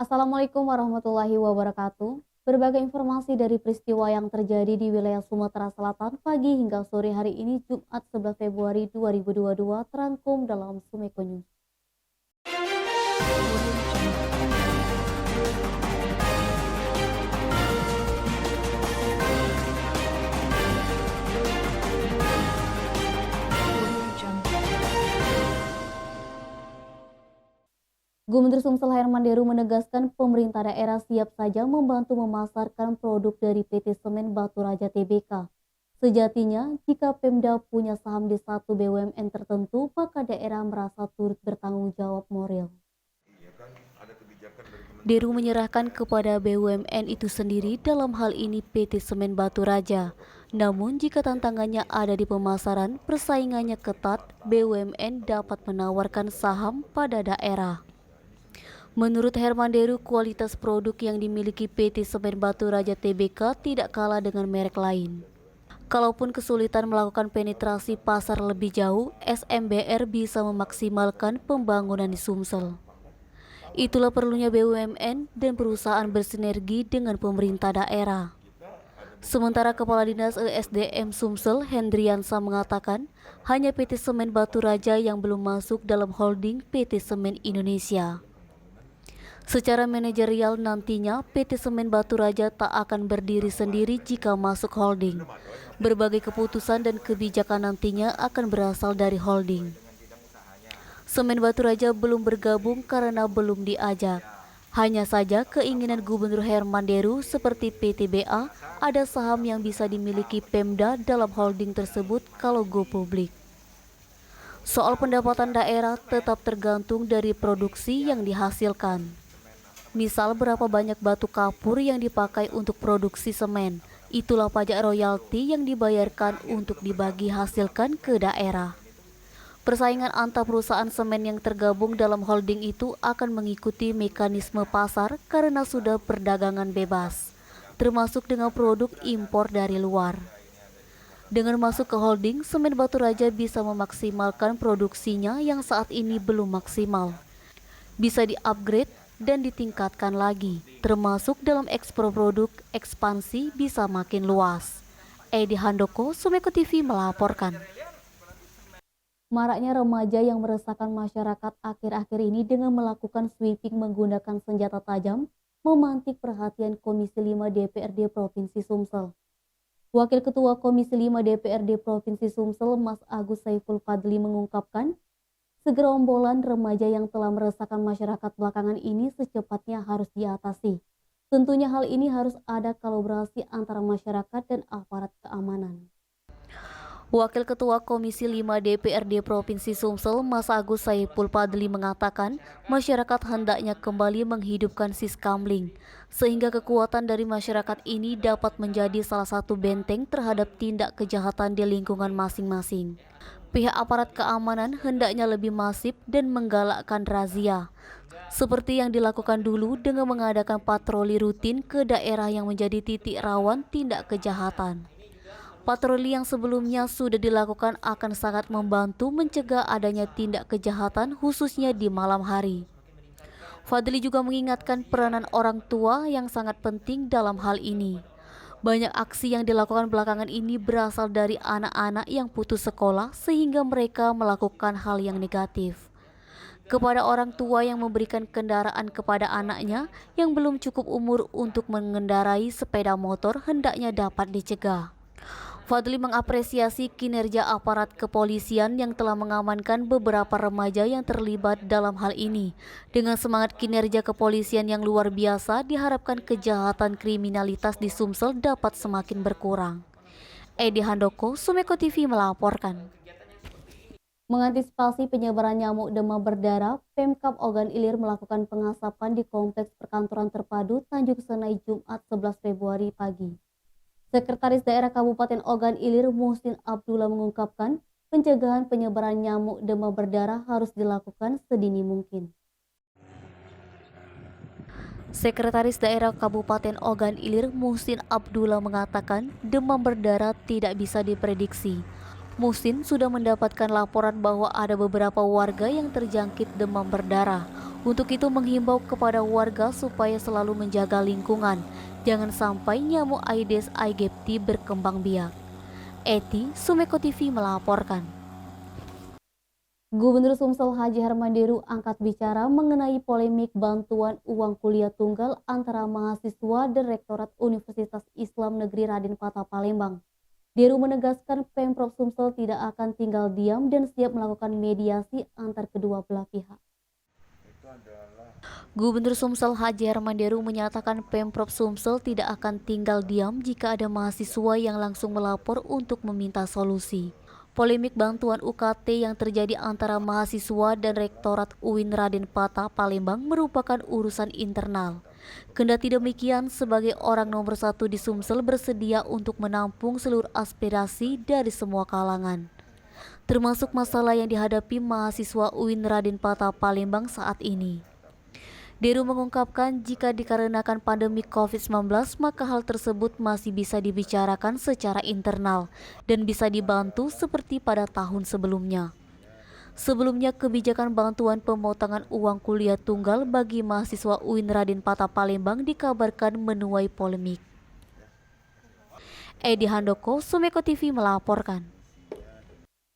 Assalamualaikum warahmatullahi wabarakatuh. Berbagai informasi dari peristiwa yang terjadi di wilayah Sumatera Selatan pagi hingga sore hari ini Jumat 11 Februari 2022 terangkum dalam Sumeko News. Gubernur Sumsel Herman Deru menegaskan pemerintah daerah siap saja membantu memasarkan produk dari PT Semen Batu Raja Tbk. Sejatinya, jika Pemda punya saham di satu BUMN tertentu, maka daerah merasa turut bertanggung jawab moral. Deru menyerahkan kepada BUMN itu sendiri dalam hal ini PT Semen Batu Raja. Namun jika tantangannya ada di pemasaran, persaingannya ketat, BUMN dapat menawarkan saham pada daerah. Menurut Herman Deru, kualitas produk yang dimiliki PT Semen Batu Raja Tbk tidak kalah dengan merek lain. Kalaupun kesulitan melakukan penetrasi pasar lebih jauh, SMBR bisa memaksimalkan pembangunan di Sumsel. Itulah perlunya BUMN dan perusahaan bersinergi dengan pemerintah daerah. Sementara Kepala Dinas ESDM Sumsel, Hendriansa mengatakan, hanya PT Semen Batu Raja yang belum masuk dalam holding PT Semen Indonesia. Secara manajerial nantinya PT Semen Batu Raja tak akan berdiri sendiri jika masuk holding. Berbagai keputusan dan kebijakan nantinya akan berasal dari holding. Semen Batu Raja belum bergabung karena belum diajak. Hanya saja keinginan Gubernur Herman Deru seperti PTBA ada saham yang bisa dimiliki Pemda dalam holding tersebut kalau go publik. Soal pendapatan daerah tetap tergantung dari produksi yang dihasilkan. Misal berapa banyak batu kapur yang dipakai untuk produksi semen, itulah pajak royalti yang dibayarkan untuk dibagi hasilkan ke daerah. Persaingan antar perusahaan semen yang tergabung dalam holding itu akan mengikuti mekanisme pasar karena sudah perdagangan bebas, termasuk dengan produk impor dari luar. Dengan masuk ke holding, Semen Batu Raja bisa memaksimalkan produksinya yang saat ini belum maksimal. Bisa di-upgrade dan ditingkatkan lagi, termasuk dalam ekspor produk, ekspansi bisa makin luas. Edi Handoko, Sumeko TV melaporkan. Maraknya remaja yang meresahkan masyarakat akhir-akhir ini dengan melakukan sweeping menggunakan senjata tajam memantik perhatian Komisi 5 DPRD Provinsi Sumsel. Wakil Ketua Komisi 5 DPRD Provinsi Sumsel, Mas Agus Saiful Fadli mengungkapkan, segerombolan remaja yang telah meresahkan masyarakat belakangan ini secepatnya harus diatasi. Tentunya hal ini harus ada kolaborasi antara masyarakat dan aparat keamanan. Wakil Ketua Komisi 5 DPRD Provinsi Sumsel, Mas Agus Saiful Fadli mengatakan, masyarakat hendaknya kembali menghidupkan Siskamling, sehingga kekuatan dari masyarakat ini dapat menjadi salah satu benteng terhadap tindak kejahatan di lingkungan masing-masing. Pihak aparat keamanan hendaknya lebih masif dan menggalakkan razia, seperti yang dilakukan dulu dengan mengadakan patroli rutin ke daerah yang menjadi titik rawan tindak kejahatan. Patroli yang sebelumnya sudah dilakukan akan sangat membantu mencegah adanya tindak kejahatan khususnya di malam hari. Fadli juga mengingatkan peranan orang tua yang sangat penting dalam hal ini. Banyak aksi yang dilakukan belakangan ini berasal dari anak-anak yang putus sekolah sehingga mereka melakukan hal yang negatif. Kepada orang tua yang memberikan kendaraan kepada anaknya yang belum cukup umur untuk mengendarai sepeda motor hendaknya dapat dicegah. Fadli mengapresiasi kinerja aparat kepolisian yang telah mengamankan beberapa remaja yang terlibat dalam hal ini. Dengan semangat kinerja kepolisian yang luar biasa, diharapkan kejahatan kriminalitas di Sumsel dapat semakin berkurang. Edi Handoko, Sumeko TV melaporkan. Mengantisipasi penyebaran nyamuk demam berdarah, Pemkab Ogan Ilir melakukan pengasapan di Kompleks Perkantoran Terpadu Tanjung Senai Jumat 11 Februari pagi. Sekretaris Daerah Kabupaten Ogan Ilir Muhsin Abdullah mengungkapkan pencegahan penyebaran nyamuk demam berdarah harus dilakukan sedini mungkin. Sekretaris Daerah Kabupaten Ogan Ilir Muhsin Abdullah mengatakan demam berdarah tidak bisa diprediksi. Muhsin sudah mendapatkan laporan bahwa ada beberapa warga yang terjangkit demam berdarah. Untuk itu menghimbau kepada warga supaya selalu menjaga lingkungan. Jangan sampai nyamuk Aedes aegypti berkembang biak. Eti, Sumeko TV melaporkan. Gubernur Sumsel Haji Harmanderu angkat bicara mengenai polemik bantuan uang kuliah tunggal antara mahasiswa dan Rektorat Universitas Islam Negeri Raden Patah Palembang. Deru menegaskan Pemprov Sumsel tidak akan tinggal diam dan siap melakukan mediasi antar kedua belah pihak. Gubernur Sumsel Haji Harmanderu menyatakan Pemprov Sumsel tidak akan tinggal diam jika ada mahasiswa yang langsung melapor untuk meminta solusi. Polemik bantuan UKT yang terjadi antara mahasiswa dan Rektorat UIN Raden Patah Palembang merupakan urusan internal. Kendati demikian, sebagai orang nomor satu di Sumsel bersedia untuk menampung seluruh aspirasi dari semua kalangan, termasuk masalah yang dihadapi mahasiswa UIN Raden Patah Palembang saat ini. Deru mengungkapkan jika dikarenakan pandemi COVID-19 maka hal tersebut masih bisa dibicarakan secara internal dan bisa dibantu seperti pada tahun sebelumnya. Sebelumnya kebijakan bantuan pemotongan uang kuliah tunggal bagi mahasiswa UIN Raden Patah Palembang dikabarkan menuai polemik. Edi Handoko, Sumeko TV melaporkan.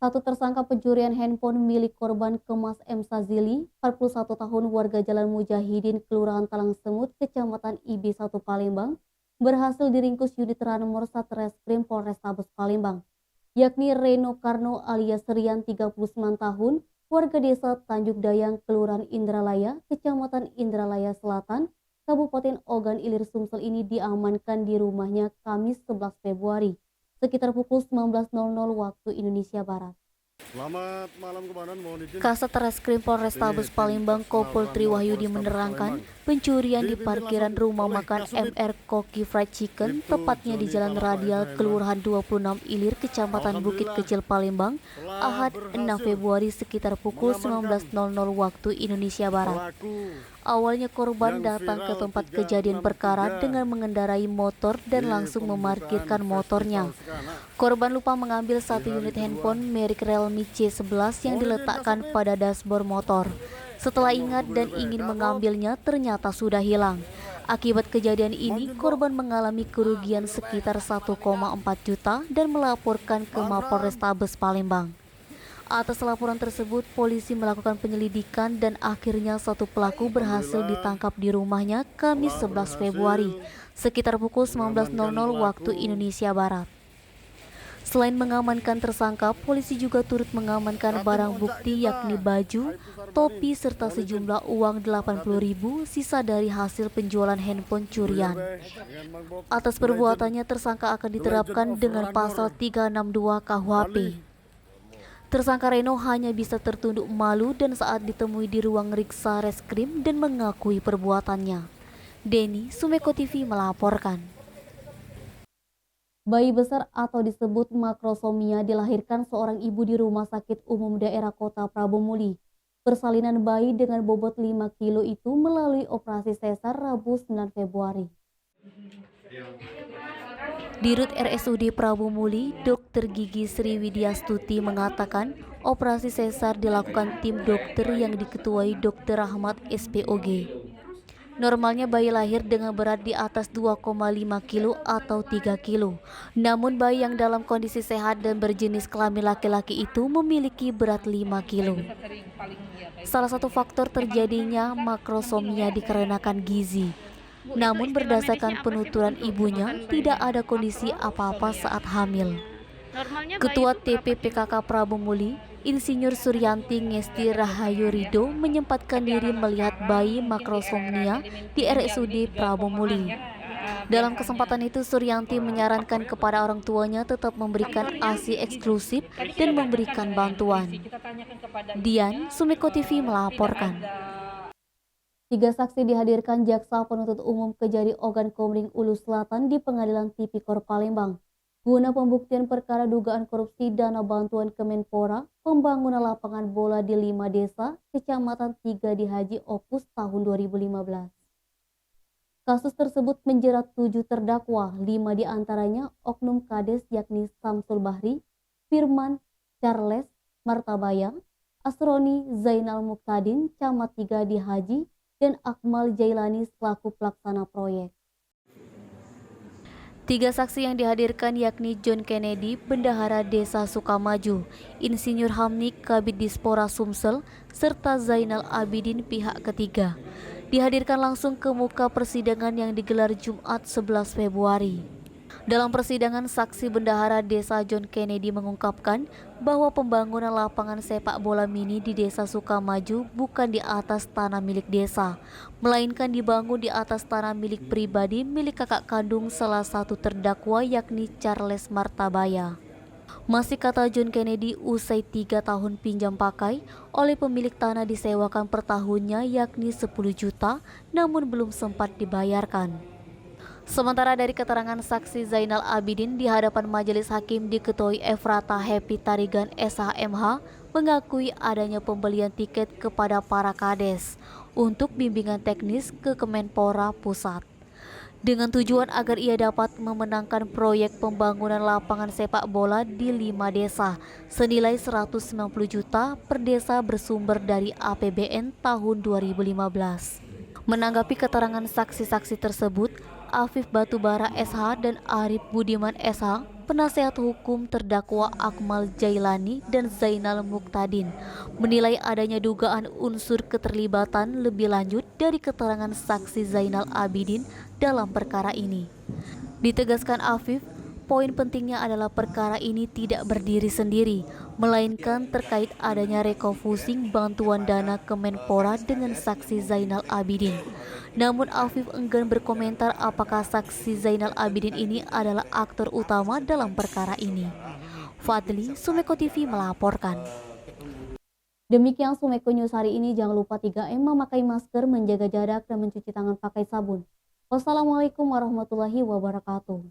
Satu tersangka pencurian handphone milik korban Kemas M. Sazili, 41 tahun warga Jalan Mujahidin, Kelurahan Talang Semut, Kecamatan IB1 Palembang, berhasil diringkus unit Ranmor Satreskrim Polrestabes Palembang, yakni Reno Karno alias Rian 39 tahun, warga desa Tanjung Dayang, Kelurahan Indralaya, Kecamatan Indralaya Selatan, Kabupaten Ogan Ilir Sumsel ini diamankan di rumahnya Kamis 11 Februari. Sekitar pukul 19.00 waktu Indonesia Barat. Selamat malam komandan, mohon izin. Kasat Reskrim Polrestabes Palembang Kompol Triwahyudi menerangkan pencurian di parkiran rumah makan MR Koki Fried Chicken tepatnya di Jalan Radial Kelurahan 26 Ilir Kecamatan Bukit Kecil Palembang Ahad 6 Februari sekitar pukul 19.00 waktu Indonesia Barat. Awalnya korban datang ke tempat kejadian perkara dengan mengendarai motor dan langsung memarkirkan motornya. Korban lupa mengambil satu unit handphone merek Realme C11 yang diletakkan pada dashboard motor. Setelah ingat dan ingin mengambilnya, ternyata sudah hilang. Akibat kejadian ini, korban mengalami kerugian sekitar 1,4 juta dan melaporkan ke Mapolrestabes Palembang. Atas laporan tersebut, polisi melakukan penyelidikan dan akhirnya satu pelaku berhasil ditangkap di rumahnya Kamis 11 Februari, sekitar pukul 19.00 waktu Indonesia Barat. Selain mengamankan tersangka, polisi juga turut mengamankan barang bukti yakni baju, topi, serta sejumlah uang 80.000 sisa dari hasil penjualan handphone curian. Atas perbuatannya, tersangka akan diterapkan dengan pasal 362 KUHP. Tersangka Reno hanya bisa tertunduk malu dan saat ditemui di ruang riksa reskrim dan mengakui perbuatannya. Denny, Sumeko TV melaporkan. Bayi besar atau disebut makrosomia dilahirkan seorang ibu di Rumah Sakit Umum Daerah Kota Prabomuli. Persalinan bayi dengan bobot 5 kilo itu melalui operasi sesar Rabu 9 Februari. Dirut RSUD Prabomuli, Dr. Gigi Sri Widyastuti mengatakan operasi sesar dilakukan tim dokter yang diketuai Dr. Rahmat SPOG. Normalnya bayi lahir dengan berat di atas 2,5 kilo atau 3 kilo. Namun bayi yang dalam kondisi sehat dan berjenis kelamin laki-laki itu memiliki berat 5 kilo. Salah satu faktor terjadinya makrosomia dikarenakan gizi. Namun berdasarkan penuturan ibunya, tidak ada kondisi apa-apa saat hamil. Ketua TPPKK Prabomuli, Insinyur Suryanti Ngesti Rahayu Rido menyempatkan diri melihat bayi makrosomnia di RSUD Prabomuli. Dalam kesempatan itu, Suryanti menyarankan kepada orang tuanya tetap memberikan ASI eksklusif dan memberikan bantuan. Dian, Sumeko TV melaporkan. 3 saksi dihadirkan Jaksa Penuntut Umum Kejari Ogan Komering Ulu Selatan di Pengadilan Tipikor Palembang guna pembuktian perkara dugaan korupsi dana bantuan Kemenpora pembangunan lapangan bola di 5 desa Kecamatan 3 di Haji Opus tahun 2015. Kasus tersebut menjerat 7 terdakwa, 5 diantaranya oknum kades yakni Samsul Bahri, Firman Charles Martabaya, Asroni Zainal Muktadin, Camat 3 di Haji, dan Akmal Jailani selaku pelaksana proyek. 3 saksi yang dihadirkan yakni John Kennedy, Bendahara Desa Sukamaju, Insinyur Hamnik, Kabid Dispora Sumsel, serta Zainal Abidin pihak ketiga. Dihadirkan langsung ke muka persidangan yang digelar Jumat 11 Februari. Dalam persidangan, saksi Bendahara Desa John Kennedy mengungkapkan bahwa pembangunan lapangan sepak bola mini di Desa Sukamaju bukan di atas tanah milik desa, melainkan dibangun di atas tanah milik pribadi milik kakak kandung salah satu terdakwa yakni Charles Martabaya. Masih kata John Kennedy, usai 3 tahun pinjam pakai oleh pemilik tanah disewakan per tahunnya yakni 10 juta, namun belum sempat dibayarkan. Sementara dari keterangan saksi Zainal Abidin di hadapan majelis hakim diketuai Efrata Happy Tarigan SHMH mengakui adanya pembelian tiket kepada para kades untuk bimbingan teknis ke Kemenpora Pusat, dengan tujuan agar ia dapat memenangkan proyek pembangunan lapangan sepak bola di 5 desa senilai 190 juta per desa bersumber dari APBN tahun 2015. Menanggapi keterangan saksi-saksi tersebut, Afif Batubara SH dan Arif Budiman SH, penasehat hukum terdakwa Akmal Jailani dan Zainal Muktadin, menilai adanya dugaan unsur keterlibatan lebih lanjut dari keterangan saksi Zainal Abidin dalam perkara ini. Ditegaskan Afif, poin pentingnya adalah perkara ini tidak berdiri sendiri, melainkan terkait adanya refocusing bantuan dana Kemenpora dengan saksi Zainal Abidin. Namun Afif enggan berkomentar apakah saksi Zainal Abidin ini adalah aktor utama dalam perkara ini. Fadli, Sumeko TV melaporkan. Demikian Sumeko News hari ini. Jangan lupa 3M, memakai masker, menjaga jarak, dan mencuci tangan pakai sabun. Wassalamualaikum warahmatullahi wabarakatuh.